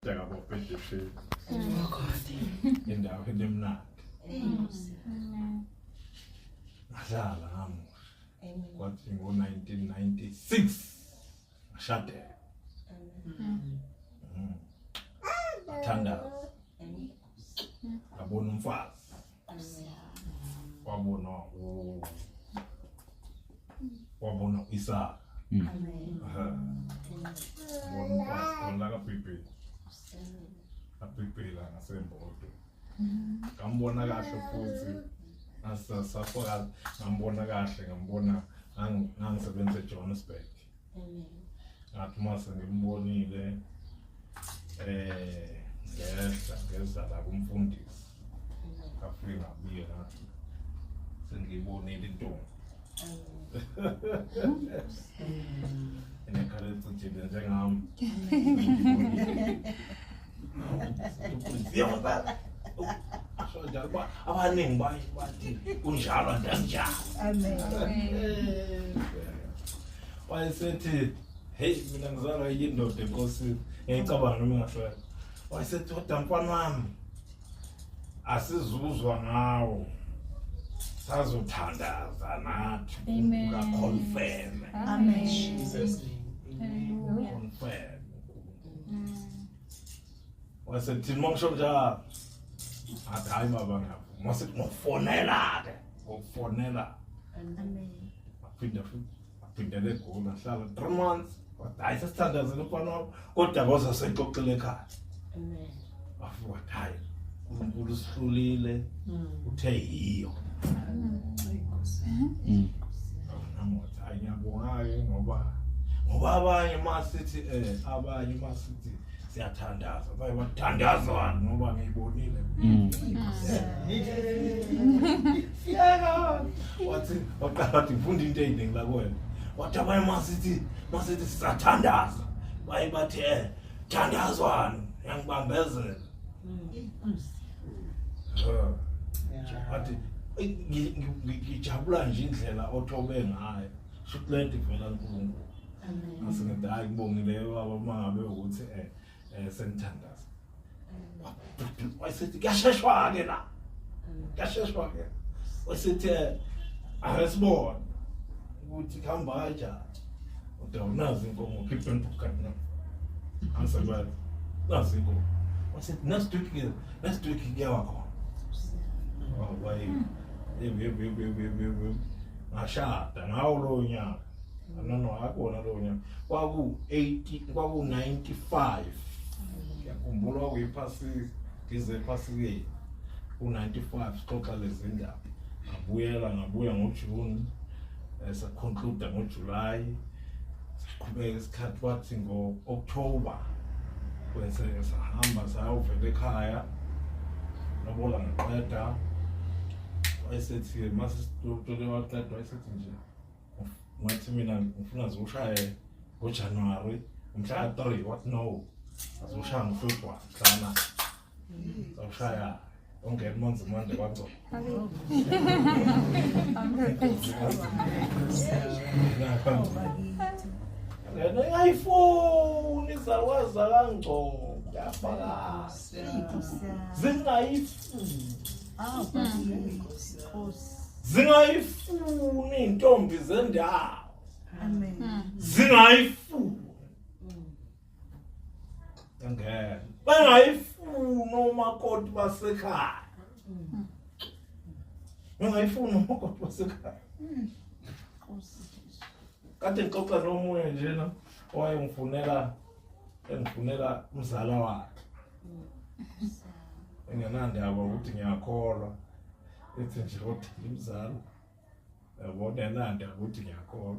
Njengabophethe shame. Indawo enemnandi. Ngadlala namuhla. Kwathi ngo-1996 ngashadela. Ngathandaza. Ngabona umfazi. Wabona Isaka. Wabona umfazi khona kaBhibheli. Abhibhela ngasemboto. Ngambona kahle futhi. Asasafaka ngambona kahle ngambona ngangisebenza eJohannesburg. Ngathi mase ngimbonile ngeza la kumfundisi. Afika ngabiye ngathi sengibonile intombi. Enekhala ecijile njengami. Abaningi bathi kunjalo ndanjalo. Amen. Wayesethi hey mina ngizalwa yindoda enkosini ngicabanga noma ngasho. Wayesethi kodwa mfana wami asizuzwa ngawo. Sazothandaza nathi uka confirm. Amen. Jesus name. Confirm. Wayesethi mongisho njalo. Hayi baba ngapha. Mase ngofonela ke. Ngofonela. Amen. Aphinda legula hlala 3 months. Hayi sesithandazile mfana wami. Kodwa ngoza sexoxele ekhaya. Amen. Afuka hayi. uNkulunkulu usihlulile. Uthe yiyo. Namuthi ayiyabonga ngoba abanye masithi siyathandaza bayathandaza ngoba ngiyibonile. Wathi waqala ufunda into eyiningi la kuwena. Wathi abanye masithi siyathandaza bathi thandazwana yangibambezela. Athi ngijabula nje indlela othobe ngayo. Shukulenti vela uNkulunkulu. Amen. Asingathi hayi ngibongile baba mangabe ukuthi sengithandaza. Wayesethi kuyasheshwa ke la. Kuyasheshwa ke. Wayesethi asibona ukuthi khamba kanjani. Kodwa unazi inkomo keep on bukana. Ansabayo. Nazi inkomo. Wayesethi next week ngiyawa khona. Oh why? Ngashada ngawo lo nyaka. No akona lo nyaka. Kwaku-95. Ngiyakhumbula kuyiphasi ngize phasi ku-95 sixoxa lezi ndaba. Ngabuya ngoJune. Saconclude ngoJuly. Siqhubeka isikhathi kwathi ngo-October. Kwenze sahamba sayovela ekhaya. Nobola ngaqeda. Wayesethi mase sitole waqeda wayesethi nje ngathi mina ngifuna uzoshaye ngoJanuary umhla 3 what no azoshaya ngoFebruary sana uzoshaye ongena Monday kwazo iPhone izakwaza kangcono yafaka zingayifuni zingayifuni intombi zendawo. Amen. Zingayifuni. Ngeke. Bangayifuni umakoti basekhaya. Bangayifuni umakoti basekhaya. Kade ngixoxa nomunye njena owayengifunela umzala wakhe. Engenandaba ukuthi ngiyakholwa. Ethi nje ukuthi imzalo yabona nanda ukuthi ngiyakholwa.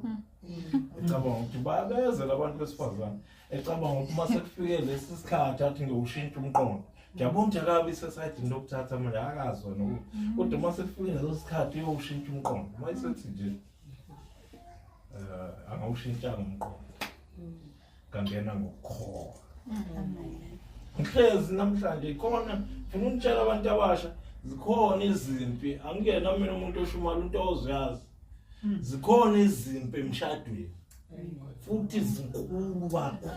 Ecabanga ukuthi bayabezela abantu besifazane. Ecabanga ukuthi mase kufike lesi sikhathi athi ngiyoshintsha umqondo. Ngiyabona ukuthi akabi society nokuthatha manje akazwa nokuthi kodwa mase kufike leso sikhathi uyoshintsha umqondo. Mayisethi nje angawushintsha umqondo. Kangena ngokukholwa. Ngihlezi namhlanje ikhona ngifuna ukutshela abantu abasha zikhona izimpi angena mina umuntu oshumala into oziyazi zikhona izimpi emshadweni futhi zinkulu kakhulu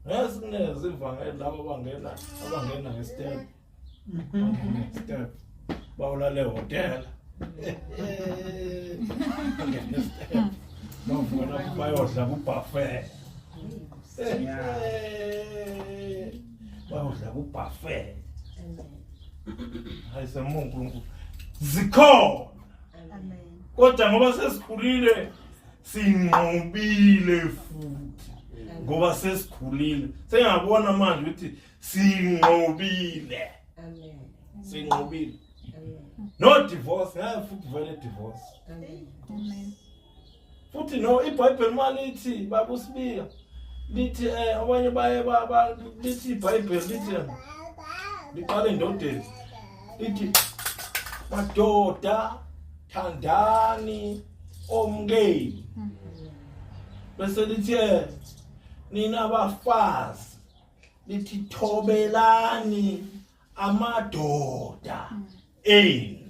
Ngesinikeza ivangeli labo abangena ngestep. Step. Bawulale hotel. Ngene step. Bafuna bayodla ku buffet. Bayodla ku buffet. Hayi semungu zikhona. Amen. Kodwa ngoba sesikhulile sinqobile futhi. Ngoba sesikhulile sengabona manje ukuthi sinqobile. Amen. Sinqobile. Amen. No divorce, ngabe futhi vele divorce. Amen. Futhi no iBhayibheli malithi babusibika lithi abanye baye lithi iBhayibheli lithi liqale endodeni lithi madoda thandani omkeni bese lithi nina abafazi lithi thobelani amadoda eni.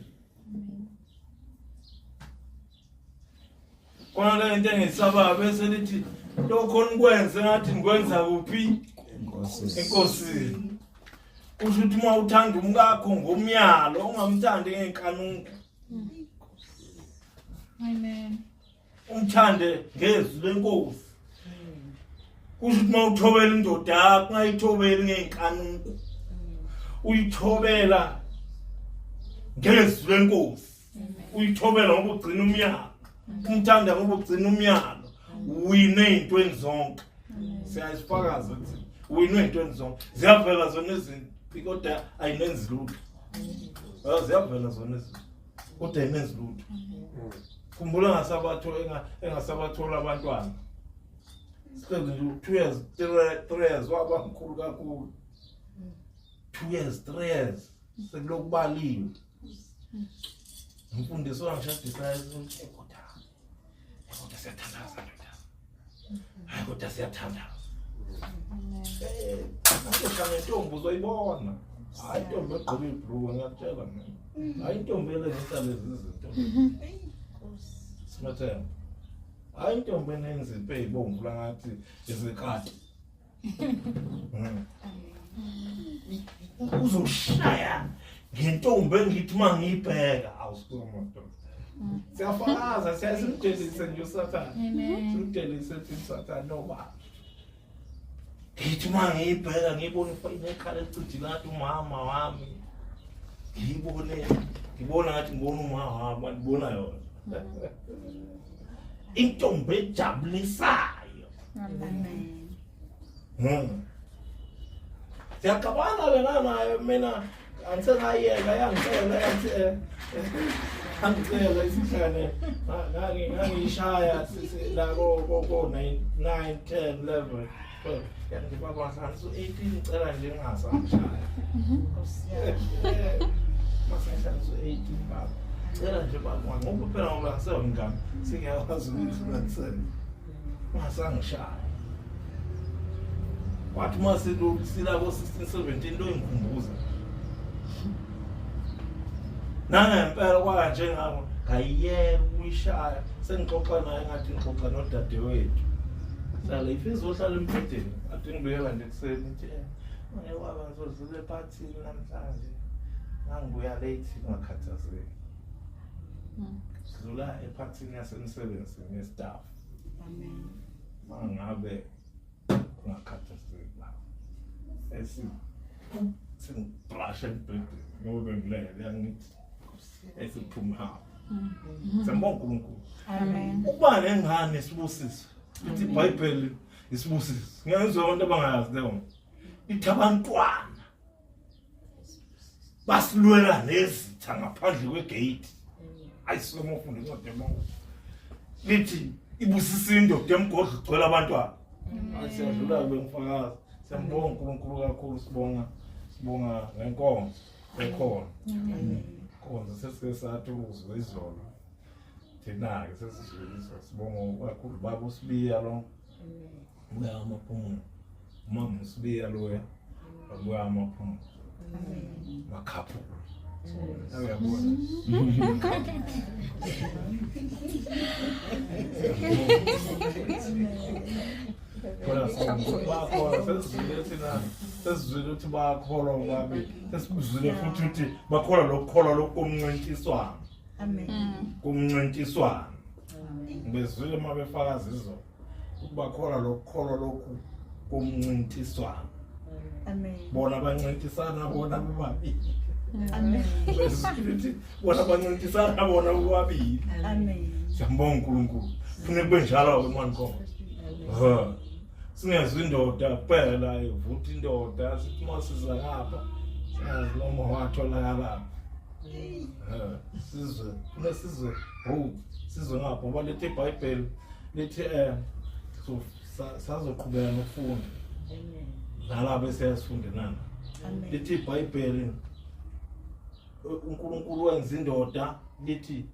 Kona le into engisaba bese lithi lokho nikwenze ngathi ngikwenza kuphi enkosini. Kusho ukuthi uma uthanda umkakho ngomyalo ungamthandi ngenkanuko. Amen. Umthande ngezwi lenkosi. Kusho ukuthi uma uthobela indoda yakho ungayithobeli ngenkanuko. Uyithobela ngezwi lenkosi. Uyithobela ngoba ugcina umyalo. Umthanda ngoba ugcina umyalo. Wine izintweni zonke. Siyazifakaza ukuthi wine izintweni zonke. Ziyavela zona izinto kodwa ayinenzi lutho. Ziyavela zona izinto kodwa ayinenzi lutho. Khumbula engasabathola abantwana. Siqede nje 2 years 3 years waba mkhulu kakhulu. 2 years 3 years sekulokubaliwe. Umfundisi wangishadisa ukuthi kodwa siyathandaza ndoda. Hayi kodwa siyathandaza. Ngakho intombi uzoyibona. Hayi intombi egqoke ibhluku ngiyakutshela mina. Hayi intombi elenza lezi zinto. Simathemba. Hayi intombi enenza ipe ibomvu langathi izikhathi. Uzoshaya ngentombi engithi mangiyibheka awusikoma ntombi. Siyafakaza siyasimdelise nje uSathane. Amen. Simdelise uSathane noba. Ngithi mangiyibheka ngibona inekhala ecijile ngathi umama wami. Ngibona ngathi ngibona umama wami, ngibona yona. Intombi ejabulisayo. Amen. Siyacabana lena nayo mina angisengayeka yangicela angicela isihlane ngangishaya la ko 9 10 11 yathi baba sansu 18 ngicela nje ngingasashaya masansu 18 baba ngicela nje baba ngoba phela ngoba ngisengami singiyakwazi ukufundisana masangishaya wathi masilo ko 16 17 lo ingikhumbuza nangempela kwanje ngabo ngayiyeka uyishaya sengixoxa naye ngathi ngixoxa nodadewethu sala ifizo ohlala empedeni athi ngibuyela nje kuseni nje ngiyababa ngizozile party namhlanje ngangibuya late ngakhathazeki sidlula eparty yasemsebenzi nestaff Amen. mangabe ngakhathazeki la brush empedeni ngoba ngilele yangithi esiphuma sembonga uNkulunkulu. Amen. Ukuba nengane isibusiso ithi iBhayibheli isibusiso ngezwe abantu abangayazi leyo ithi abantwana basilwela nezitha ngaphandle kwegate ayisoma ufunde incwadi yemanga lithi ibusisa indoda emgodla igcwele abantwana. Siyadlula kube ngifakazi sembonga uNkulunkulu kakhulu sibonga ngenkonzo ekhona. Konza sesike sathi uzwe izolo thina ke sesizwisa sibonga kakhulu baba uSibiya lo uya amaphumulo mama uSibiya lo ya babuya amaphumulo makhaphu uyabona Khona bakholwa sesizwile thina sesizwile ukuthi bakholwa ngabe sesizwile futhi ukuthi bakholwa lokukholwa lokumncintiswana Amen. kumncintiswana bezwile uma befakaza izo bakholwa lokukholwa lokhu kumncintiswana Amen. bona bancintisana bona bobabili Amen. bezwile bona bancintisana bona bobabili Amen. siyambonga uNkulunkulu kufanele kube njalo emankomo singezwe indoda kuphela ivuthi indoda sithi masiza ngapha singazi noma watholakala sizwe kunesizwe sizwe ngapha ngoba lethi iBhayibheli lithi so sazoqhubeka nokufunda nalabo esiyasifunde nana lithi iBhayibheli uNkulunkulu wenza indoda lithi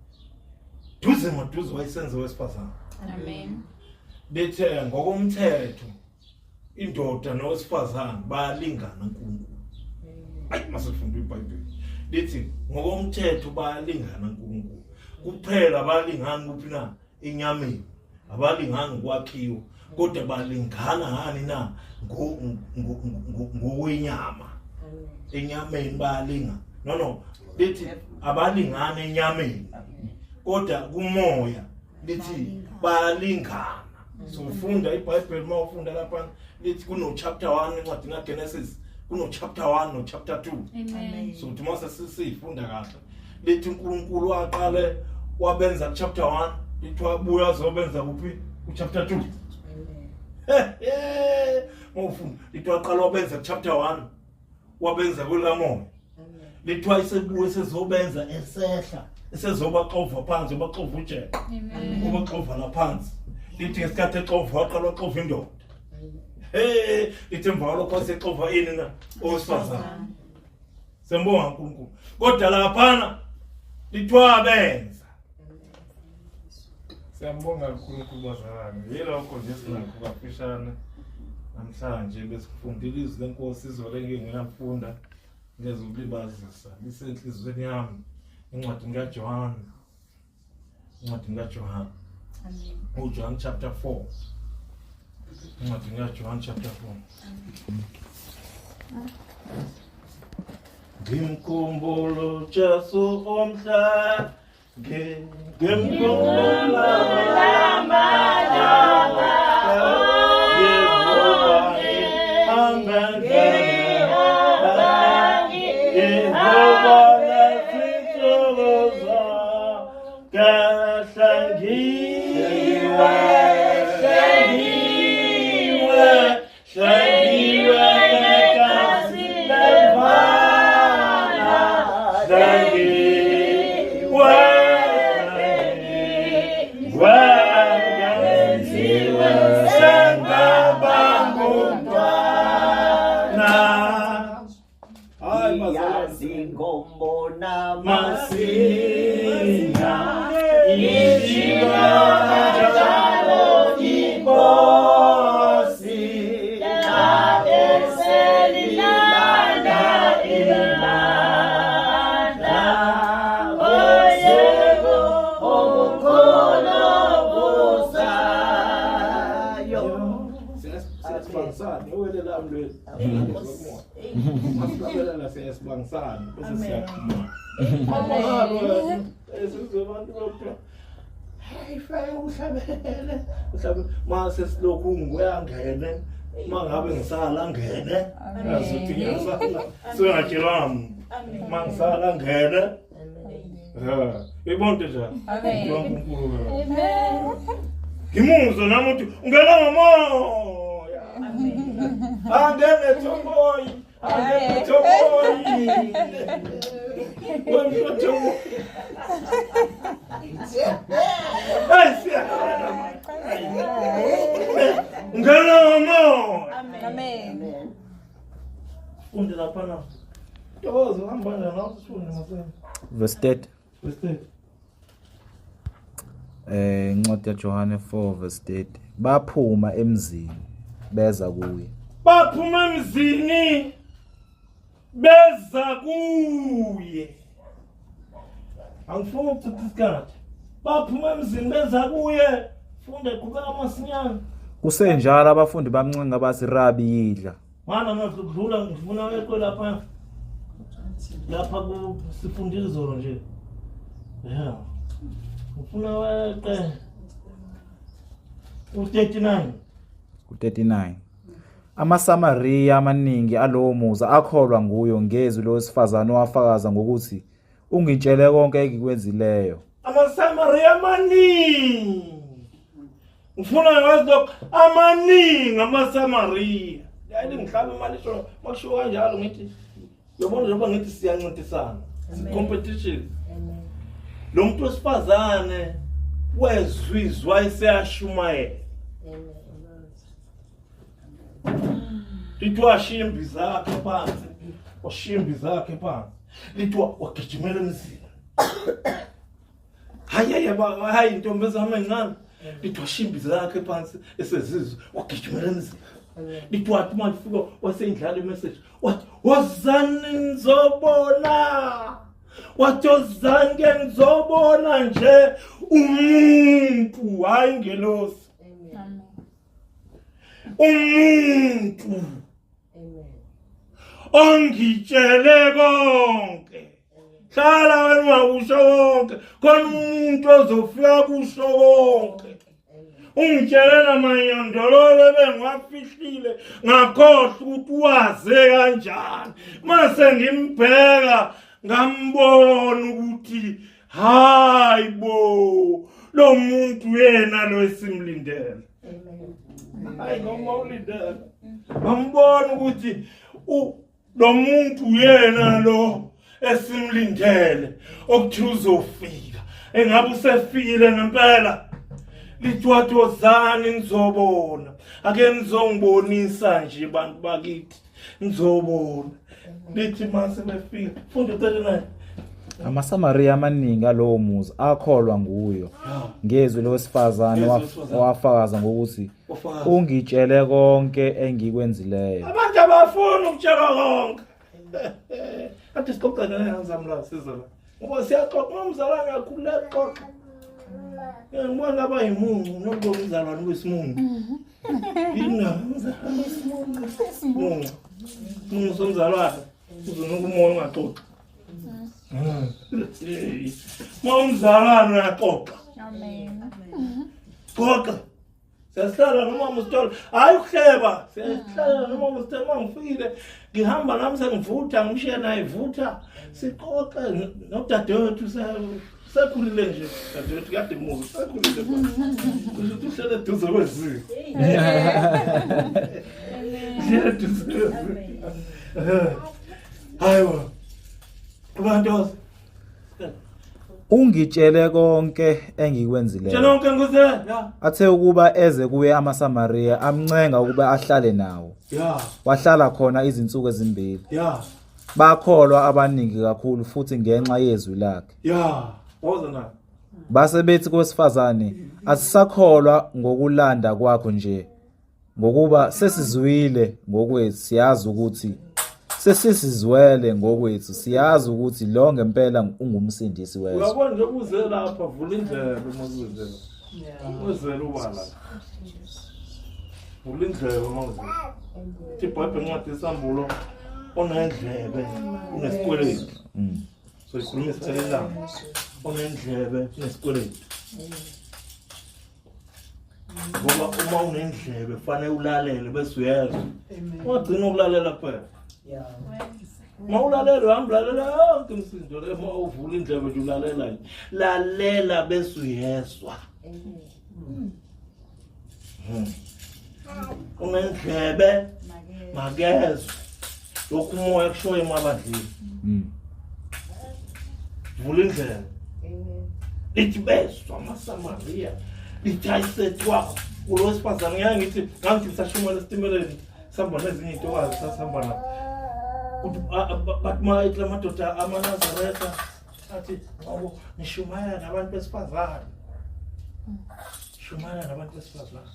duze maduze wayisenze wesifazana Amen. Bethe ngokomthetho indoda nowesifazane bayalingana uNkulunkulu. Ayi masifunda iBhayibheli. Lithi ngokomthetho bayalingana uNkulunkulu. Kuphela balingana kuphi na enyameni. Abalingana ngokwakhiwa kodwa balingana ngani na ngokwenyama. Enyameni bayalingana. No. Lithi abalingana enyameni. Kodwa kumoya lithi bayalingana. So ufunda iBhayibheli mawufunda lapha lithi kuno chapter 1 encwadi kaGenesis kuno chapter 1 no chapter 2. Amen. So uthi mase sifunda kahle lithi uNkulunkulu waqale wabenza chapter 1 lithi wabuya azobenza kuphi chapter 2. Mawufunda lithi waqala wabenza chapter 1 wabenza kulamoya. Lithi wayesebuye sezobenza esehla esezoba xova phansi obaxova ujeqe. Amen. Obaxova la phansi. Lithi ngesikhathi exova waqala waxova indoda. Lithi emva lokho sexova ini na owesifazane. Sembonga uNkulunkulu. Kodwa laphana lithi wabenza. Siyambonga uNkulunkulu bazalwane. Yilokho nje sinakho kafishane namhlanje besifundile izwi lenkosi izole ngingafunda ngezokulibazisa. Lisenhlizweni yami. Incwadi kaJohn. Incwadi kaJohn. Amen. John chapter 4. Incwadi kaJohn chapter 4. Ngimkhumbulo Jesu omhla ngimkhumbulo lamanyama mase silokhu ngiyangene mangabe ngisala ngene azothi ngiyasala singatshelwa mangisala ngene ibonke njani uNkulunkulu ngimuzwe nami uthi ungena ngomoya angene thomboyi angene thomboyi wemfuthu Amen. Funde lapha na. Tozo hamba na usifunde masema. Verse 30. Incwadi kaJohane 4 verse 30. Baphuma emzini beza kuye. Baphuma emzini beza kuye. Angifuni ukuthi isikhathi. Baphuma emzini beza kuye. Funde qhubeka masinyane. Kusenjalo abafundi bamncenga bathi Rabi yidla. Mana ngidlula ngifuna weqwe lapha kusifundile izolo nje. Yeah. Ngifuna weqwe u39. Ku39. AmaSamariya amaningi alowo muza akholwa nguyo ngezwi lowesifazane owafakaza ngokuthi ungitshele konke engikwenzileyo. AmaSamariya amaningi. Ngifuna ngazi lokho amaningi AmaSamariya. Yayi ngihlaba imali isho makusho kanjalo ngithi yobona njengoba ngithi siyancintisana. Competition. Lo muntu wesifazane wezwizwa iseyashumayela. Litwa shimbi zakhe phansi. Washimbi zakhe phansi. Litwa wagijimela emzini. Hayi intombi zami encane. Litwa shimbi zakhe phansi esezizwe wagijimela emzini. Litwa athi manje waseyindlala imessage. Wathi wozani nizobona. Wathi wozani ngizobona nje umuntu hayi ngelosi. Umuntu ongitshele konke. Hlala wena usho konke. Khona umuntu ozofika kusho konke. Ungitshele namanyondololo bengiwafihlile ngakhohlwa ukuthi waze kanjani. Mase ngimbheka ngambona ukuthi hayibo lo muntu yena lo esimlindele. Hayi noma ulindele. Ngambona ukuthi lo muntu yena lo esimlindele okuthi uzofika. Engabe usefikile ngempela. Litwathi wozani nizobona. Ake nizongibonisa nje bantu bakithi. Nizobona. Lithi mase befika. Funda 39. AmaSamariya amaningi alowo muza akholwa nguyo ngezwi lowesifazane owafakaza ngokuthi ungitshele konke engikwenzileyo. Abantu abafuna ukutshela konke. Athi sixoxa nenzami la sizolo. Ngoba siyaxoxa nomzalwane yakhuleka xoxa. Ngibona abayimungu nokuzalwane kwesimungu. Mungu. Mungu somzalwane. Uzonokumoya ungaxoxa. Momzalwane uyaxoxa. Amen. Xoxa. Siyahlala noma musithola. Hayi ukuhleba. Siyahlala noma musithola mangifikile. Ngihamba nami sengivutha ngishiya naye ivutha. Sixoxe nodadewethu sekhulile nje. Dadewethu kade muzi sekhulile manje. Uthi uhlele duze kweziko. Uhlele duze kweziko. Hayibo. Abantu Ungitshele konke engikwenzileyo. tshela konke ngikuze. Ya. Athe ukuba eze kuye amaSamariya amncenga ukuba ahlale nawo. Ya. Wahlala khona izinsuku ezimbili. Ya. Bakholwa abaningi kakhulu futhi ngenxa yezwi lakhe. Ya. Wozana. Base bethi kowesifazane asisakholwa ngokulanda kwakho nje ngokuba sesizwile ngokwethu siyazi ukuthi sesizizwele ngokwethu siyazi ukuthi lo ngempela ungumsindisi wezwe. Uyabona nje uze lapha vula indlebe mawuze. Uzela ubala. Vula indlebe mawuze. IBhayibheli incwadi isambulo onendlebe unesikweletu. So ikhulumisa la onendlebe unesikweletu. Ngoba uma unendlebe kufanele ulalele bese uyezwa. Ungagcina ukulalela phela. Yeah. Mawulalela uhambulalela yonke imisindo le mawuvula indlebe nje ulalela nje. Lalela bese uyezwa. Unendlebe makezwe. Lokhu umoya kushoyo emabandleni. Vula indlebe. Lithi bezwa amaSamariya. Lithi ayisethwa kulo wesifazane ngiyangithi ngithi sashumela esitimeleni. Samba nezinye into sasamba la. But my madoda amaNazaretha athi awu nishumaya nabantu besifazane. Shumaya nabantu besifazane.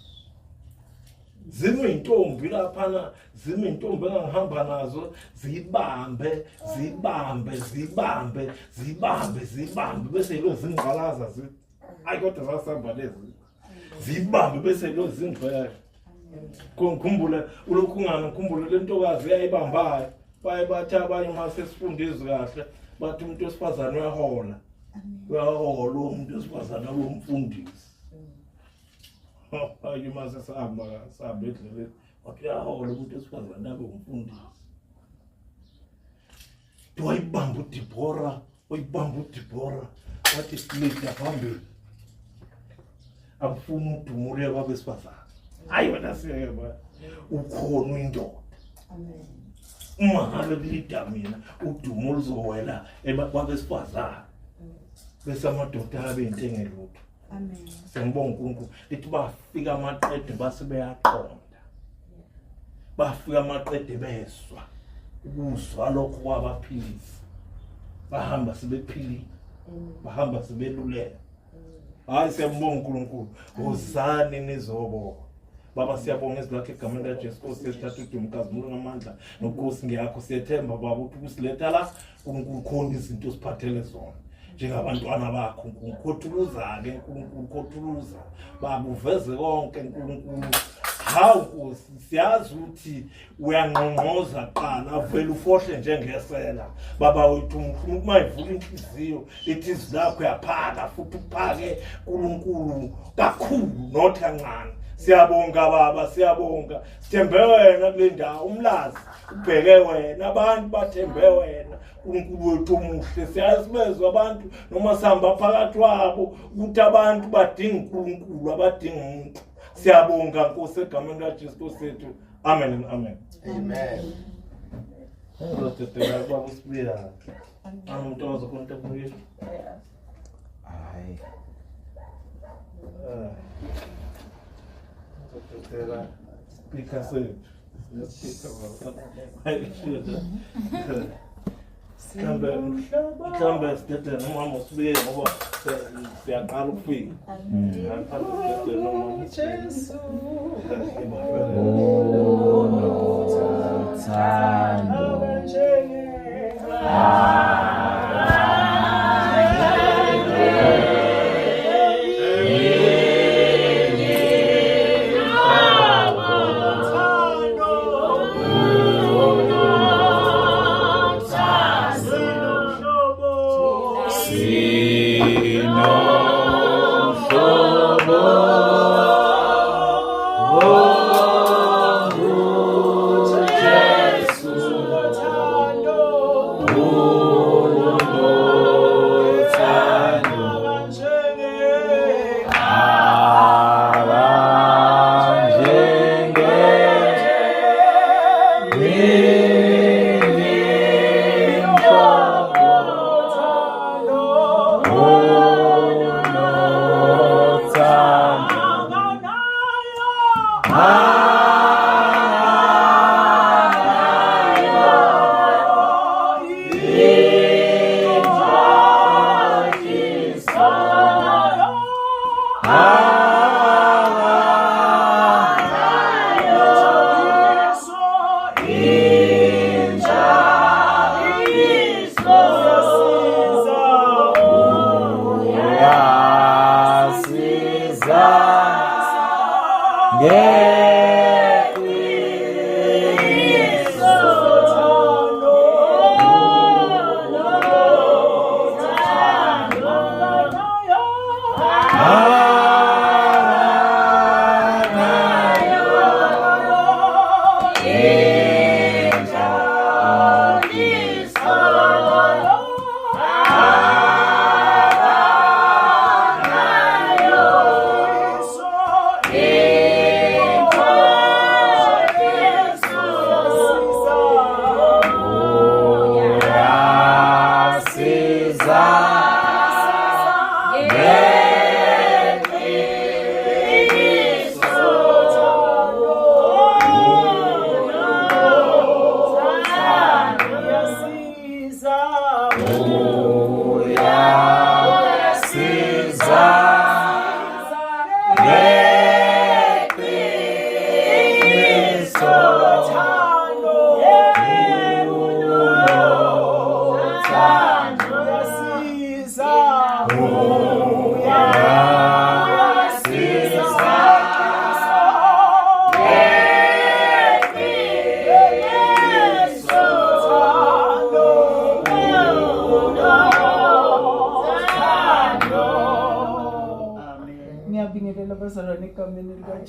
Zime intombi lapha zime intombi engihamba nazo zibambe bese lo zingqalaza ayi kodwa zasamba lezi zibambe bese lo zingqala Ngikhumbule ulokhungana ngikhumbule lentokazi eyayibambayo baye bathi abanye mase sifundizwe kahle bathi umuntu wesifazane uyahola umuntu wesifazane umfundisi hayi mase sahamba endleleni wathi uyahola umuntu wesifazane abe umfundisi wayibamba uDibora wathi silida phambili akufuna udumule kwabesifazane hayi wena siyeba ukhona uyindoda uma ngabe lida mina udumo luzowela kwabesifazane bese amadoda abe intengelutho sengibonga uNkulunkulu lithi bafika amaqede base beyaqonda bafika amaqede beswa ukuzwa lokho kwabaphilisi bahamba sebephilile bahamba sebeluleka hayi siyambonga uNkulunkulu wozani nizobo baba siyabonga izilakhe egameni laJesu Kristu sesithatha udumokazi umuntu ngamandla nonkosi ngiyakho siyethemba baba ukuthi usiletha la uNkulunkulu khona izinto siphathele zona njengabantwana bakho uNkulunkulu khothuluza-ke uNkulunkulu khothuluza baba uveze konke uNkulunkulu hawu Nkosi siyazi ukuthi uyangqongqoza qala avele ufohle njengesela baba wethu ufuna umayivula inhliziyo ithi izilakho yaphaka futhi uphake uNkulunkulu kakhulu not kancane siyabonga baba siyabonga sithembe wena kule ndawo umlazi ubheke wena abantu bathembe wena uNkulunkulu wethu omuhle siyazi bezwe abantu noma sihamba phakathi wabo ukuthi abantu badinga uNkulunkulu abadinga umuntu siyabonga Nkosi egameni laJesu Kristu sethu amen and amen ngizothetela baba usibuya umuntu ozokhonta kuye hayi speaker said Kambe sithethe noma usibuye ngoba siyaqala ukufika Jesu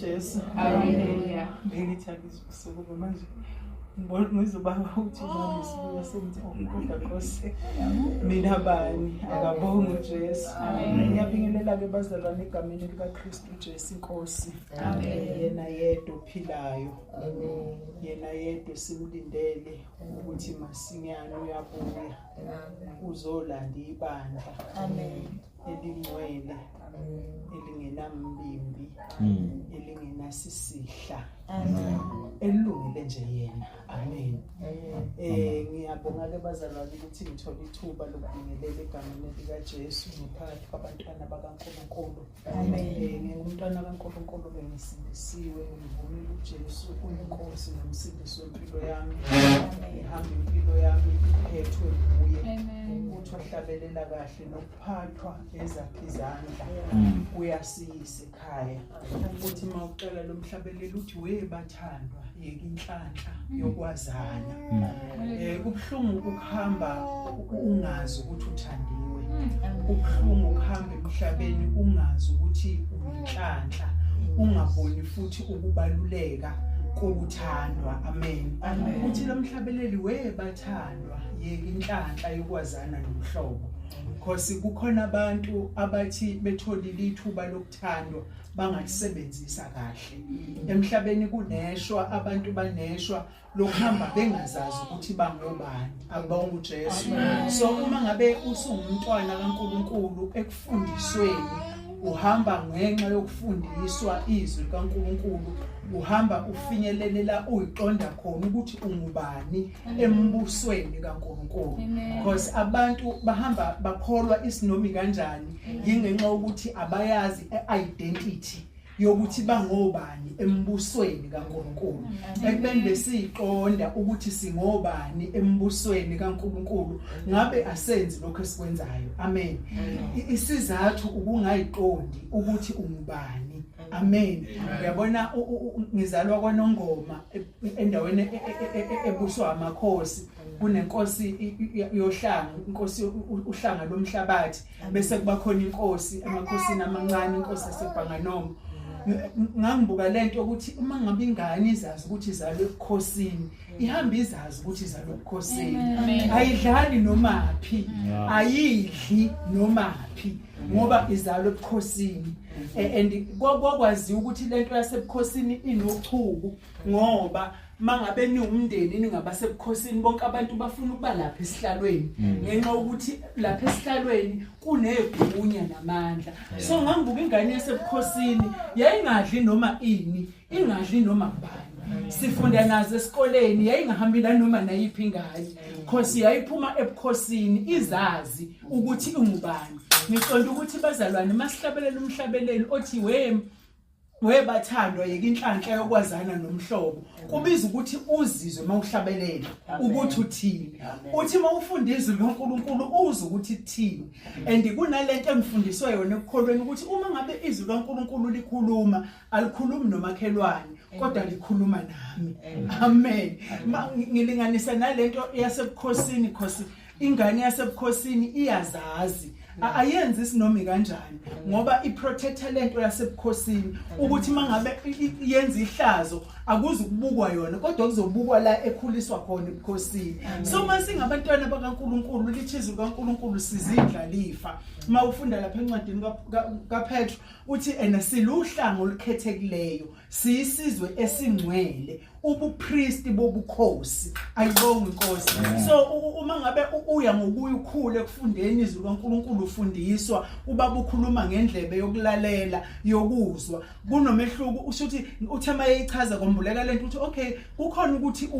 Jesu. Hallelujah. Ngithi akusuku manje. Ngizobanga ukuthi mama sibuya senze ukudla Nkosi. Mina bani akabonga uJesu. Ngiyabingelela ke bazalwane egameni lika Kristu Jesu Nkosi. Yena yedwa ophilayo. Yena yedwa simlindele ukuthi masinyane uyabuya. Uzolanda ibandla. Elingcwele. Elingenambimbi. Elingenasisihla. Elungile nje yena. Amen. Ngiyabonga ke bazalwane ukuthi ngithola ithuba lokubingelela egameni lika Jesu phakathi kwabantwana bakaNkulunkulu. Amen. Ngumntwana kaNkulunkulu bengisindisiwe ngivumile uJesu uNkosi nomsindisi wempilo yami. Ngihamba impilo yami iphethwe nguye. Uthi wahlabelela kahle nokuphathwa ezakhe izandla. Uyasiyisa ekhaya. Uthi mawuqala lo mhlabelelo uthi webathandwa yeke inhlanhla yokwazana. Kubhlungu ukuhamba ungazi ukuthi uthandiwe. Kubhlungu ukuhamba emhlabeni ungazi ukuthi uyinhlanhla, ungaboni futhi ukubaluleka kokuthandwa. Amen. Uthi lo mhlabeleli webathandwa yeke inhlanhla yokwazana nomhlobo. Because kukhona abantu abathi betholile ithuba lokuthandwa bangasebenzisa kahle. Emhlabeni kuneshwa abantu baneshwa lokuhamba bengazazi ukuthi bangobani. Abonga uJesu. So uma ngabe usungumntwana kaNkulunkulu ekufundisweni uhamba ngenxa yokufundiswa izwi kaNkulunkulu, uhamba ufinyelelela uyiqonda khona ukuthi ungubani embusweni kaNkulunkulu. Because abantu bahamba bakholwa isinomi kanjani ngenxa ukuthi abayazi identity yokuthi bangobani embusweni kaNkulunkulu. Ekubende siqonda ukuthi singobani embusweni kaNkulunkulu ngabe asenzi lokho esikwenzayo. Amen. Isizathu ukungayiqondi ukuthi ungubani. Amen. Uyabona ngizalwa kwaNongoma endaweni ebuswa amakhosi. Kunenkosi yohlanga, inkosi uhlanga lomhlabathi, bese kuba khona inkosi amakhosini amancane, inkosi yaseBhanganoma. Ngangibuka lento ukuthi uma ngabe ingane izazi ukuthi izalwe ebukhosini, ihamba izazi ukuthi izalwe ebukhosini. Ayidlali nomaphi, ayidli nomaphi ngoba izalwe ebukhosini. And kwakwazi ukuthi lento yasebukhosini inochuku ngoba mangabe niwumndeni ningabasebukhosini bonke abantu bafuna ukuba lapha esihlalweni ngenxa ukuthi lapha esihlalweni kunegunya namandla. So ngangibuka ingane yasebukhosini yayingadli noma ini, ingadli noma ubani. Sifunda nazo esikoleni yayingahambi la noma nayiphi ingane because yayiphuma ebukhosini izazi ukuthi ungubani. Ngiqonda ukuthi bazalwane masihlabelela umhlabeleli othi webathandwa yeke inhlanhla yokwazana nomhlobo, kubiza ukuthi uzizwe mawuhlabelela ukuthi uthini. Uthi mawufunda izwi kaNkulunkulu uzwe ukuthi uthini. And kunalento engifundiswe yona ekukholweni ukuthi uma ngabe izwi kaNkulunkulu likhuluma alikhulumi nomakhelwane kodwa likhuluma nami. Amen. Ngilinganisa nalento yasebukhosini because ingane yasebukhosini iyazazi ayenzi isinomi kanjani ngoba iprotector lento yasebukhosini ukuthi mangabe yenza ihlazo akuzi ukubukwa yona kodwa kuzobukwa la ekhuliswa khona ebukhosini. So masingabantwana bakaNkulunkulu lichizwe kaNkulunkulu sizindlalifa. Mawufunda lapha encwadini kaPetru uthi siluhlango olukhethekileyo, siyisizwe esingcwele, ubupriest bobukhosi. Ayibonga inkosi. So uma ngabe uya ngokuya ukhule ekufundeni izwi kaNkulunkulu ufundiswa ubaba ukhuluma ngendlebe yokulalela yokuzwa kunomehluko. Ushuthi uthema eyichaza kombuleka lento uthi okay kukhona ukuthi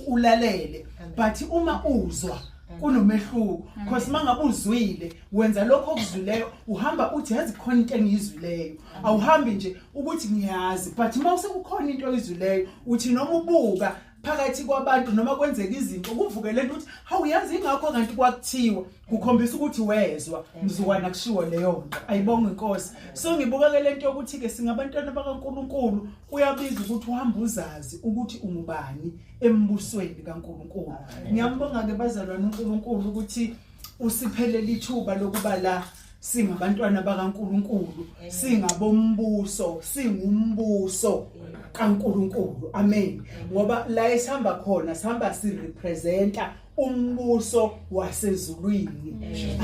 ulalele but uma uzwa kunomehluko because mangabe uzwile wenza lokho okuzwileyo uhamba uthi yazi khona into engizwileyo. Awuhambi nje ukuthi ngiyazi but mawuse kukhona into oyizwileyo uthi noma ubuka phakathi kwabantu noma kwenzeka izinto kuvuke lento uthi hawuyazi ingakho kanti kwakuthiwa kukhombisa ukuthi wezwa mzukwana kushiwo leyo nto. Ayibonga inkosi. So ngibuka ke lento ukuthi ke singabantwana bakaNkulunkulu uyabiza ukuthi uhamba uzazi ukuthi ungubani embusweni kaNkulunkulu. Ngiyambonga ke bazalwane uNkulunkulu ukuthi usiphelele ithuba lokuba la singabantwana bakaNkulunkulu, singabombuso, singumbuso kaNkulunkulu. Amen. Ngoba la esihamba khona sihamba sirepresenta umbuso wasezulwini.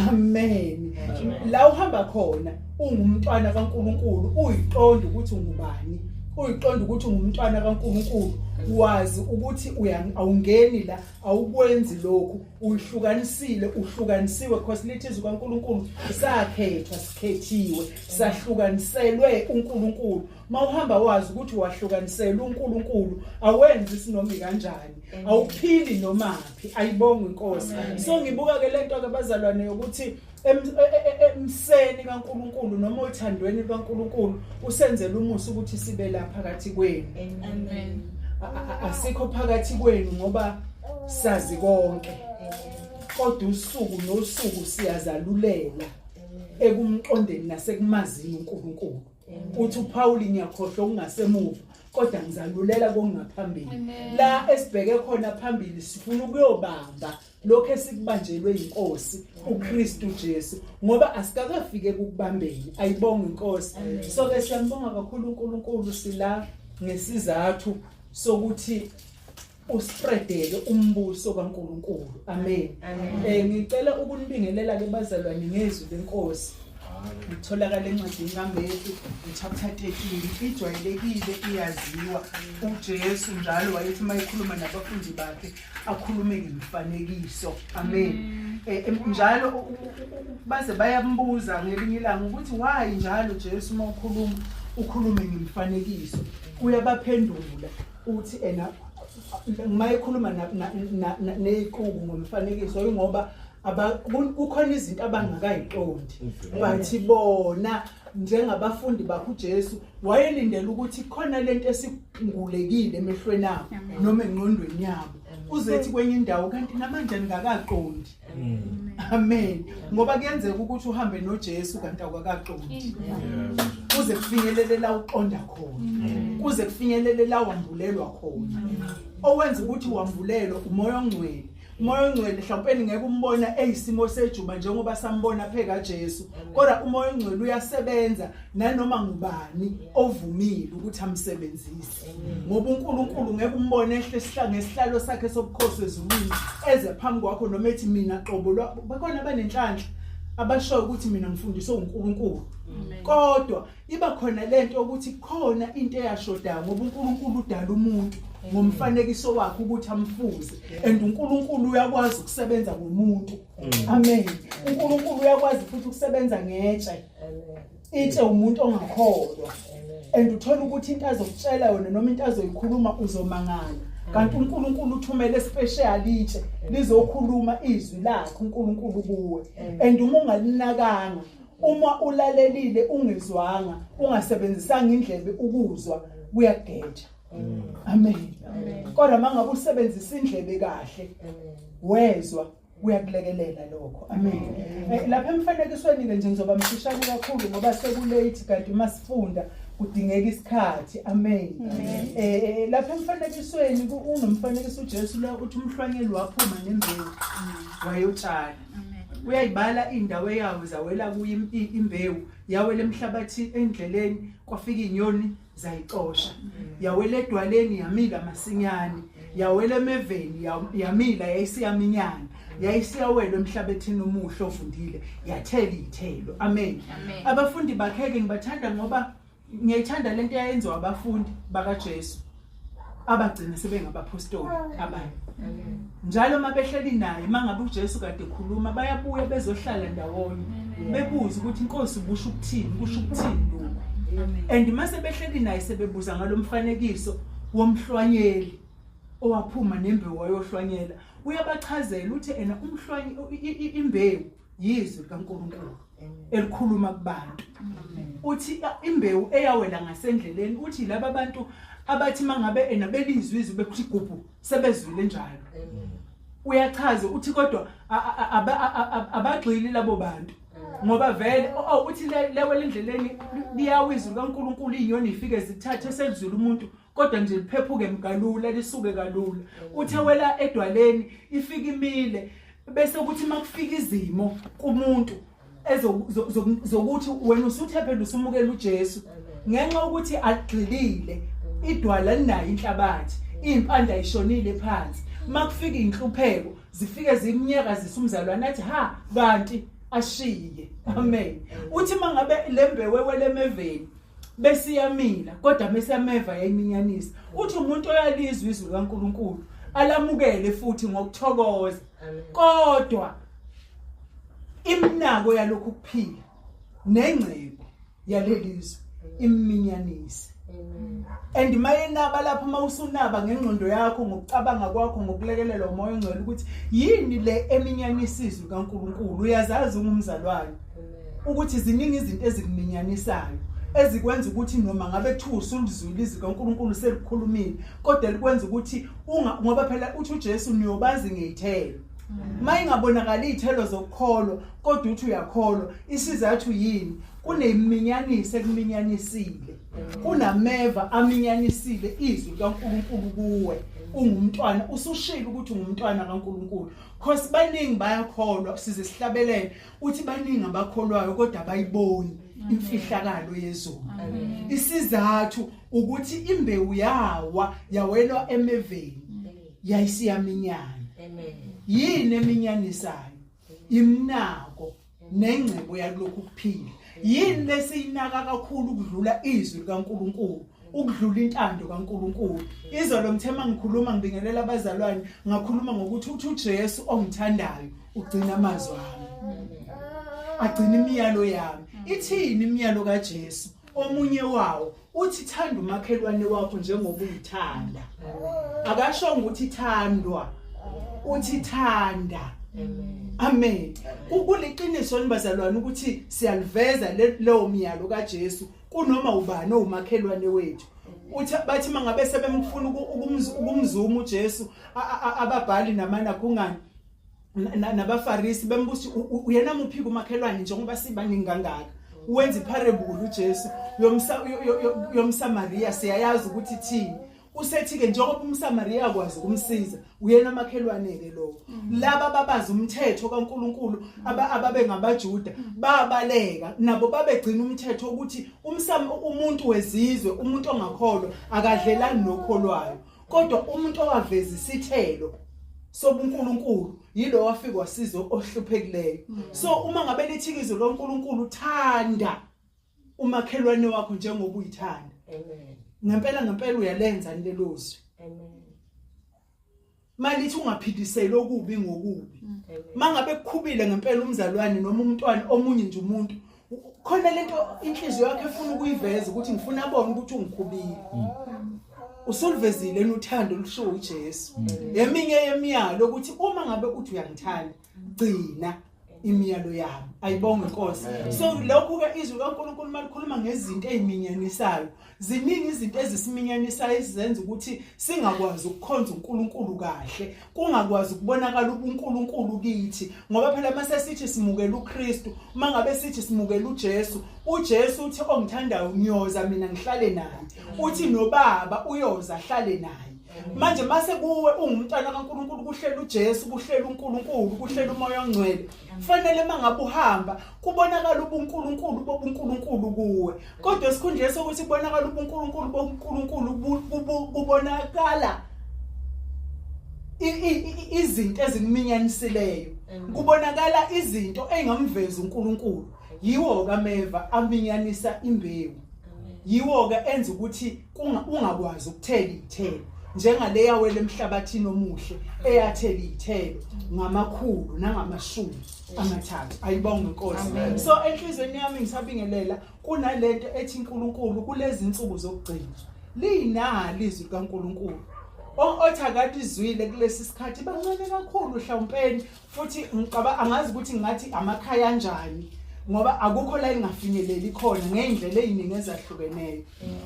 Amen. La uhamba khona ungumntwana kaNkulunkulu, uyiqonda ukuthi ungubani, uyiqonda ukuthi ungumntwana kaNkulunkulu, wazi ukuthi awungeni la, awukwenzi lokhu, uhlukanisiwe because lithizo kaNkulunkulu sakhethwa, sikhethiwe, sahlukaniselwe uNkulunkulu. Mawuhamba wazi ukuthi wahlukaniselwe uNkulunkulu, awenzi sinoma kanjani, awuphili nomaphi. Ayibonge inkosi. So ngibuka ke lento ke bazalwane ukuthi emseni kaNkulunkulu noma othandweni kaNkulunkulu usenzele umusa ukuthi sibe la phakathi kwenu. Amen. Asikho phakathi kwenu ngoba sazi konke, kodwa usuku nosuku siyazalulela ekumqondeni nasekumazini uNkulunkulu. Uthi uPaul ngiyakhohlwa okungasemuva kodwa ngizalulela kongaphambili. La esibheke khona phambili sifuna ukuyobamba lokho esikubanjelwe inkosi uKristu Jesu, ngoba asikakafike ukubambeni. Ayibonge inkosi. So ke siyambonga kakhulu uNkulunkulu sila ngesizathu sokuthi uspreadele umbuso kaNkulunkulu. Amen. Ngicela ukunibingelela ke bazalwane ngezwi lenkosi. Itholakala encwadini kaMathewu chapter 13. Ijwayelekile iyaziwa. uJesu njalo wayethi mayekhuluma nabafundi bakhe akhulume ngemifanekiso. Amen. Njalo baze bayambuza ngelinye ilanga ukuthi why njalo Jesu ukhulume ngemifanekiso. Uyabaphendula uthi mayekhuluma neziqubu ngomfanekiso ngoba kukhona izinto abangakayiqondi, bathi bona njengabafundi bakhe uJesu wayelindele ukuthi khona lento esingulekile emehlweni abo noma engqondweni yabo uzethi kwenye indawo kanti namanje ngakaqondi. Amen. Ngoba kuyenzeka ukuthi uhambe noJesu kanti awukaqondi, kuze kufinyelele la uqonda khona, kuze kufinyelele la wambulelwa khona. Owenza ukuthi wambulelwa umoya ongcwele. Umoya ongcwele mhlawumbe ngeke umbona eyisimo sejuba njengoba sambona pheka Jesu, kodwa umoya ongcwele uyasebenza nanoma ngubani ovumile ukuthi amsebenzise. Ngoba uNkulunkulu ngeke umbone ehle ngesihlalo sakhe sobukhosi ezulwini eze phambi kwakho noma ethi mina qobo bakhona abanenhlanhla abashoyo ukuthi mina ngifundiswe uNkulunkulu. Kodwa iba khona lento ukuthi khona into eyashodayo ngoba uNkulunkulu udala umuntu ngomfanekiso wakhe ukuthi amfuze, and uNkulunkulu uyakwazi ukusebenza ngomuntu. Amen. uNkulunkulu uyakwazi futhi ukusebenza ngetshe, itshe umuntu ongakholwa, and uthola ukuthi into azokutshela yona noma into azoyikhuluma uzomangala. Kanti uNkulunkulu uthumele special itshe lizokhuluma izwi lakhe uNkulunkulu kuwe, and uma ungalinakanga, uma ulalelile ungezwanga, ungasebenzisanga indlebe ukuzwa, kuyageda. Amen. Kodwa mangabe usebenzisa indlebe kahle, wezwa, uyakulekelela lokho. Amen. Lapha emfanekisweni ke nje ngizoba mfishane kakhulu ngoba sekulate kanti masifunda kudingeka isikhathi. Amen. Lapha emfanekisweni unomfanekiso uJesu la uthi umhlwanyeli waphuma nembewu wayotshala. Uyayibala indawo yawo zawela kuyi imbewu, yawela emhlabathi endleleni kwafika inyoni zayixosha, yawela edwaleni yamila masinyane, yawela emeveni yamila yayisiyaminyana, yayisiyawela emhlabathini omuhle ovundile yathela izithelo. Amen. Abafundi bakhe ngibathanda ngoba ngiyayithanda lento eyenziwa abafundi bakaJesu abagcina sebengabapostoli abanye. Njalo mabehleli naye mangabe uJesu kade ekhuluma bayabuya bezohlala ndawonye bebuza ukuthi inkosi busho ukuthini, kusho ukuthini lokho. And mase behleli naye sebebuza ngalomfanekiso womhlwanyeli owaphuma nembewu wayohlwanyela, uyabachazela uthi imbewu yizwi kaNkulunkulu elikhuluma kubantu. Uthi imbewu eyawela ngasendleleni, uthi laba abantu abathi mangabe belizwe izwi bekuthi gubu sebezwile njalo. Uyachaza uthi kodwa abagxili labo bantu ngoba vele uthi lewele endleleni liyawizwa kaNkulunkulu, inyoni ifike zithathe sezwile umuntu kodwa nje liphephuke mgalula lisuke kalula. Uthi wela edwaleni ifika imile bese ukuthi makufika izimo kumuntu zokuthi wena usuthe phela usumukela uJesu ngenxa ukuthi agxilile idwala linayo inhlabathi impande ayishonile phansi makufika inhlupheko zifike zimnyaka zisumzalwane athi ha kanti ashiye amen uthi mangabe lembewewe lemeveni besiyamila kodwa mesiyameva yayiminyanisa uthi umuntu oyalizwa izwi likaNkuluNkulu alamukele futhi ngokuthokoza kodwa imnako yalokhu kuphila nengcebo yalelizwe iminyanisa and mayinaba lapho mawusunaba ngengqondo yakho ngokucabanga kwakho ngokulekelela umoya ongcwele ukuthi yini le eminyanisizwe kaNkuluNkulu uyazazi umzalwane ukuthi ziningi izinto ezikuminyanisayo ezikwenza ukuthi noma ngabe thusa ulizwi izwi kaNkuluNkulu selikhulumile kodwa likwenza ukuthi ngoba phela uthi uJesu niyobazi ngeyithelo mayingabonakala izithelo zokukholwa kodwa uthi uyakholwa isizathu yini kuneminyanisi ekuminyanisile kunameva aminyanisile izwi kaNkuluNkulu kuwe ungumntwana usushilo ukuthi ungumntwana kaNkuluNkulu because baningi bayakholwa size sihlabelele uthi baningi abakholwayo kodwa abayiboni imfihlakalo yezulu isizathu ukuthi imbewu yawa yawelwa emeveni yayisiyaminyana yini eminyanisayo imnako nengcebo yalokhu kuphila yini lesiyinaka kakhulu ukudlula izwi likaNkuluNkulu ukudlula intando kaNkuluNkulu izolo ngithema ngikhuluma ngibingelela abazalwane ngakhuluma ngokuthi uthi uJesu ongithandayo ugcina amazwi ami agcina imiyalo yami ithini imiyalo kaJesu omunye wawo uthi thanda umakhelwane wakho njengoba uyithanda akasho ukuthi thandwa uthi thanda amen ukuliqiniso nibazalwane ukuthi siyaliveza leyo miyalo kaJesu kunoma ubani omakhelwane wethu uthi bathi mangabe sebemfuna ukumzuma uJesu ababhali namana kungani nabafarisi bembuza uyena muphika umakhelwane njengoba sibaningi kangaka wenza iparable uJesu yomSamaria siyayazi ukuthi thini usethi ke njengoba umSamaria akwazi ukumsiza uyena amakhelwane ke lo laba babazi umthetho kaNkuluNkulu ababe ngabaJuda babaleka nabo babegcina umthetho ukuthi umuntu wezizwe umuntu ongakholwa akadlelani nokholwayo kodwa umuntu owaveza isithelo sobuNkulunkulu yilo wafika wasiza ohluphekileyo so uma ngabe lithikizwe loNkulunkulu thanda umakhelwane wakho njengoba uyithanda amen ngempela uyalenza lelozwi amen malithi ungaphindiseli okubi ngokubi mangabe kukhubile ngempela umzalwane noma umntwana omunye nje umuntu khona lento inhliziyo yakhe efuna ukuyiveza ukuthi ngifuna abone ukuthi ungikhubile usulvezile uthando lusho uJesu eminye yemiyalo ukuthi uma ngabe uthi uyangithanda gcina imiyalo yami ayibonge inkosi so lokho ke izwi kaNkuluNkulu malikhuluma ngezinto eziminyanisayo ziningi izinto ezisiminyanisayo ezizenza ukuthi singakwazi ukukhonza uNkulunkulu kahle kungakwazi ukubonakala ubuNkulunkulu kithi ngoba phela mase sithi simukela uKristu mangabe sithi simukela uJesu uJesu uthi ongithandayo unyoza mina ngihlale naye uthi noBaba uyoza ahlale naye manje mase kuwe ungumntwana kaNkuluNkulu kuhlela uJesu kuhlela uNkulunkulu kuhlela umoya ongcwele kufanele mangabe uhamba kubonakala ubuNkulunkulu bobuNkulunkulu kuwe kodwa esikhundleni sokuthi kubonakala ubuNkulunkulu bobuNkulunkulu kubonakala izinto ezikuminyanisileyo kubonakala izinto engamveza uNkulunkulu yiwo kameva aminyanisa imbewu yiwo ke enza ukuthi ungakwazi ukuthela izithelo njengale yawele emhlabathini omuhle eyathela izithelo ngamakhulu nangamashumi amathathu ayibonge inkosi so enhlizweni yami ngisabingelela kunalento ethi uNkulunkulu kulezi insuku zokugcina linali izwi kaNkulunkulu othi akade izwile kulesi sikhathi bancane kakhulu mhlawumpeni futhi ngicaba angazi ukuthi ngathi amakhaya kanjani ngoba akukho la ingafinyeleli khona ngeindlela eziningi ezahlukeneyo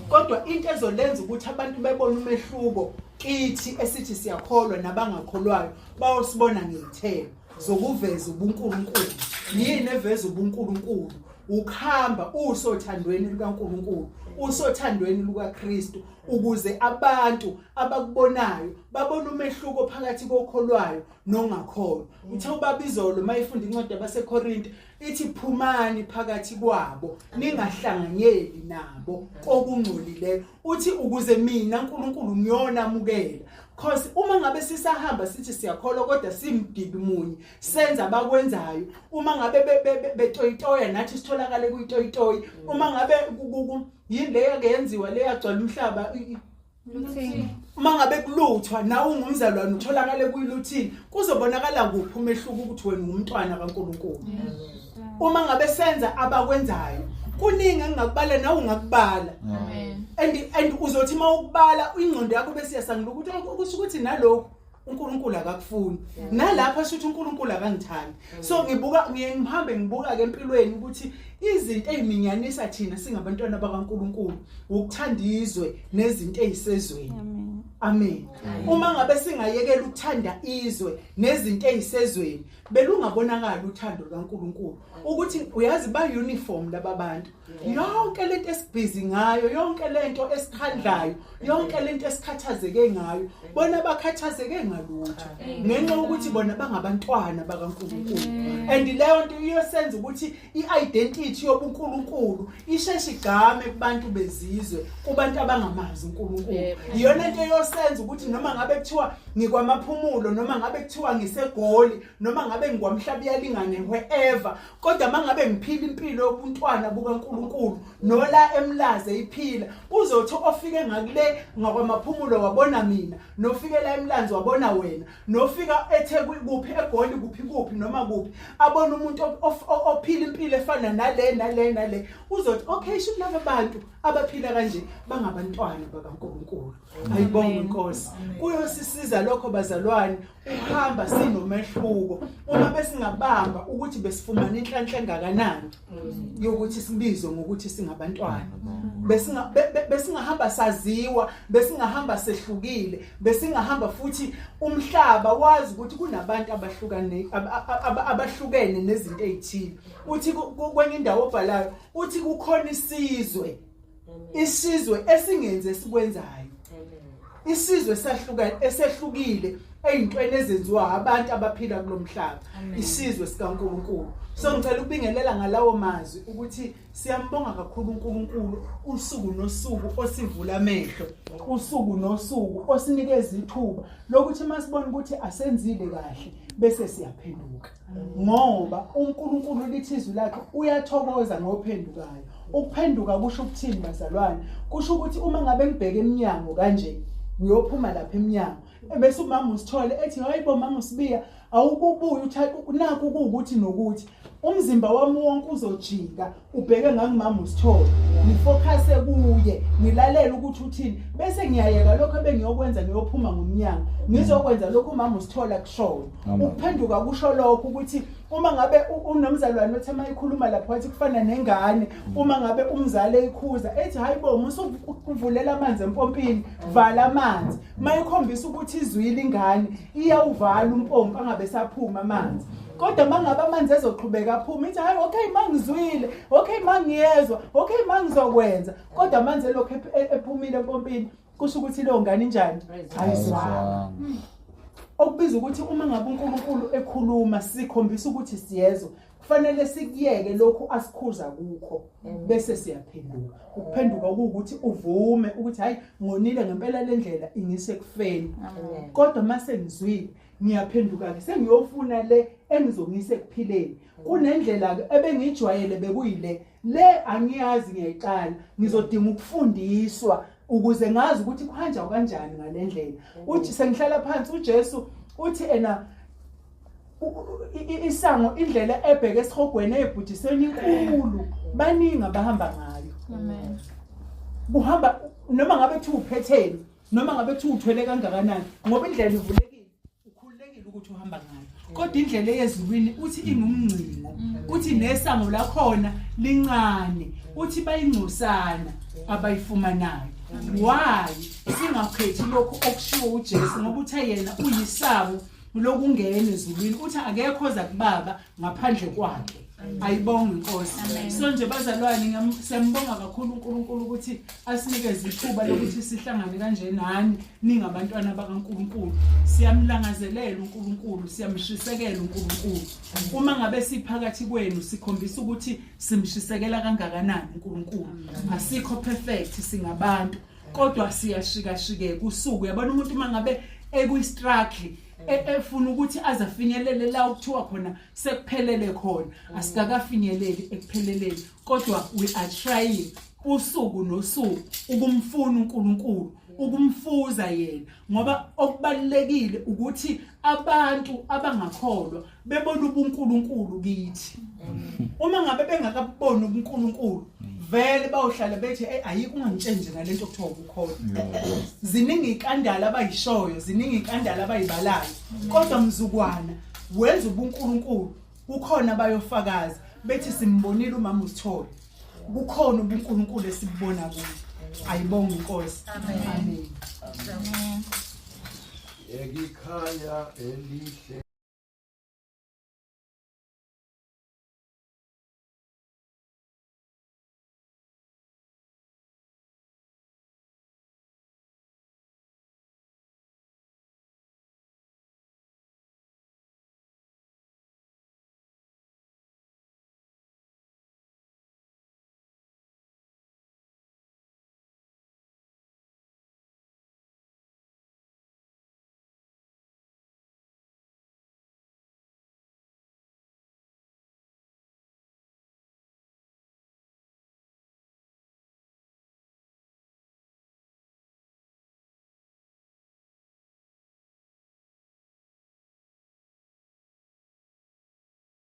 kodwa into ezolenza ukuthi abantu bebone umehluko kithi esithi siyakholwa nabangakholwayo bayosibona ngezithelo zokuveza ubuNkulunkulu yini eveza ubuNkulunkulu ukuhamba usothandweni lukaNkulunkulu, usothandweni lukaKristu, ukuze abantu abakubonayo babone umehluko phakathi kokholwayo nongakholwa. Uthe ubabizolo mayifunda incwadi yabaseKorinte ithi phumani phakathi kwabo ningahlanganyeli nabo okungcolileyo. Uthi ukuze mina uNkulunkulu ngiyonamukela. Because uma ngabe sisahamba sithi siyakholwa kodwa simdibi munye senza abakwenzayo, uma ngabe betoyitoya nathi sitholakale kuyitoyitoyi, uma ngabe yini le yake yenziwa le yagcwala umhlaba, uma ngabe kuluthwa nawe ungumzalwane utholakale kuyiluthini, kuzobonakala kuphi umehluko ukuthi wena ungumntwana kaNkulunkulu. Uma ngabe senza abakwenzayo, kuningi engingakubala nawe ungakubala. Amen. And uzothi mawukubala ingqondo yakho bese yasangila ukuthi kusho ukuthi nalokho uNkulunkulu akakufuni, nalapha shuthi uNkulunkulu akangithandi. So ngihambe ngibuka ke empilweni ukuthi izinto eziminyanisa thina singabantwana bakaNkulunkulu ukuthanda izwe nezinto ezisezweni. Amen. Uma ngabe singayekela ukuthanda izwe nezinto ezisezweni, belungabonakala uthando lukaNkulunkulu. Ukuthi uyazi ba uniform laba bantu. Yonke lento esibhizi ngayo, yonke lento esikhandlayo, yonke lento esikhathazeke ngayo, bona bakhathazeke ngalutho. Ngenxa ukuthi bona bangabantwana bakaNkulunkulu. And leyo nto iyosenza ukuthi i-identity yobuNkulunkulu isheshe igame kubantu bezizwe, kubantu abangamazi uNkulunkulu. Iyona nto yosenza ukuthi noma ngabe kuthiwa ngikwamaphumulo, noma ngabe kuthiwa ngisegoli, noma ngabe ngikwamhlaba yalingane wherever, kodwa mangabe ngiphila impilo yobuntwana bukaNkulunkulu nola emlaze iphila, uzothi ofike ngakule ngakwamaphumulo wabona mina, nofike la emlanzi wabona wena, nofika eThekwini kuphi eGoli kuphi noma kuphi abona umuntu ophila impilo efana nale, uzothi okay sho laba bantu abaphila kanje bangabantwana bakaNkulunkulu. Ayibonge Nkosi. Kuyosisiza lokho bazalwane uhamba sinomehluko. Uma besingabamba ukuthi besifumana inhlanhla engakanani yokuthi sibizwe ngokuthi singabantwana. Besingahamba saziwa, besingahamba sehlukile, besingahamba futhi umhlaba wazi ukuthi kunabantu abahlukene nezinto ezithile. Uthi kwenye indawo obhalayo uthi kukhona isizwe esingenze sikwenzayo. Isizwe esehlukile eyintweni ezenziwa abantu abaphila kulomhlaba. Isizwe sikaNkulunkulu. So ngicela ukubingelela ngalawo mazwi ukuthi siyambonga kakhulu uNkulunkulu usuku nosuku osivula amehlo, usuku nosuku osinikeza ithuba lokuthi masibone ukuthi asenzile kahle bese siyaphenduka. Ngoba uNkulunkulu lithi izwi lakhe uyathokoza ngophendukayo. Ukuphenduka kusho ukuthini bazalwane? Kusho ukuthi uma ngabe ngibheke eminyango kanje uyophuma lapha eminyango bese umama usithole ethi hayibo mama usibiya awukubuya nakho ukuthi nokuthi umzimba wami wonke uzojika ubheke ngangimama usithole ngifocuse kuye ngilalela ukuthi uthini bese ngiyayeka lokho ebengiyokwenza ngiyophuma ngomnyango ngizokwenza lokho umama usithola kushoyo. Ukuphenduka kusho lokho ukuthi uma ngabe unomzalwane othi mayikhuluma lapho wathi kufana nengane, uma ngabe umzali ekhuza ethi hayibo musukuvulela amanzi empompini vala amanzi, mayikhombisa ukuthi izwile ingane iyawuvala umpompi angabe saphuma amanzi. Kodwa mangabe amanzi ezoqhubeka aphuma ithi hayi okay mangizwile, okay mangiyezwa, okay mangizokwenza, kodwa amanzi lokho ephumile empompini kusho ukuthi leyo ngane injani ayizwanga. Okubiza ukuthi uma ngabe uNkulunkulu ekhuluma sikhombisa ukuthi siyezwa, kufanele sikuyeke lokho asikhuza kukho bese siyaphenduka. Ukuphenduka ukuthi uvume ukuthi hayi ngonile ngempela lendlela ingise kufeni, kodwa mase ngizwile ngiyaphenduka ke sengiyofuna le engizongise kuphileni. Kunendlela ke ebengijwayele bekuyile le angiyazi ngiyayiqala, ngizodinga ukufundiswa ukuze ngazi ukuthi kuhanja kanjani ngalendlela. Uthi sengihlala phansi uJesu uthi ena isango indlela ebheke esihogweni ebhudiseni inkulu baningi abahamba ngayo. Amen. Buhamba noma ngabe thi uphetheni, noma ngabe thi uthwele kangakanani, ngoba indlela ivulekile ukhululekile ukuthi uhamba ngayo. Kodwa indlela eyezulwini uthi ingumngcino, uthi nesango lakhona lincane, uthi bayingcosana abayifumanayo. Why singakhethi lokho okushiwo uJesu ngoba uthe yena uyisabu lokungena ezulwini, uthi akekho oza kubaba ngaphandle kwakhe. ayibonge inkosi. So nje bazalwane siyambonga kakhulu uNkulunkulu ukuthi asinikeze ithuba lokuthi sihlangane kanje nani ningabantwana bakaNkulunkulu. Siyamlangazelela uNkulunkulu, siyamshisekela uNkulunkulu. Uma ngabe siphakathi kwenu sikhombisa ukuthi simshisekela kangakanani uNkulunkulu. Asikho perfect singabantu, kodwa siyashikashikeka usuku. Yabona umuntu mangabe ekuyistruggle efuna ukuthi azafinyelele la ukuthiwa khona sekuphelele khona, asikakafinyeleli ekupheleleni, kodwa we are trying usuku nosuku ukumfuna uNkulunkulu, ukumfuza yena, ngoba okubalekile ukuthi abantu abangakholwa bebona ubuNkulunkulu kithi. Uma ngabe bengakaboni ubuNkulunkulu vele bayohlala bethi ayikho ungangitshenje ngalento okuthiwa ukukholwa. Ziningi inkandala abayishoyo, ziningi inkandala abayibalayo, kodwa mzukwana wenza ubuNkulunkulu. Kukhona abayofakaza bethi simbonile uMama uSithole, kukhona ubuNkulunkulu esibona kuye. Ayibonge inkosi. Amen. Egikhaya elihle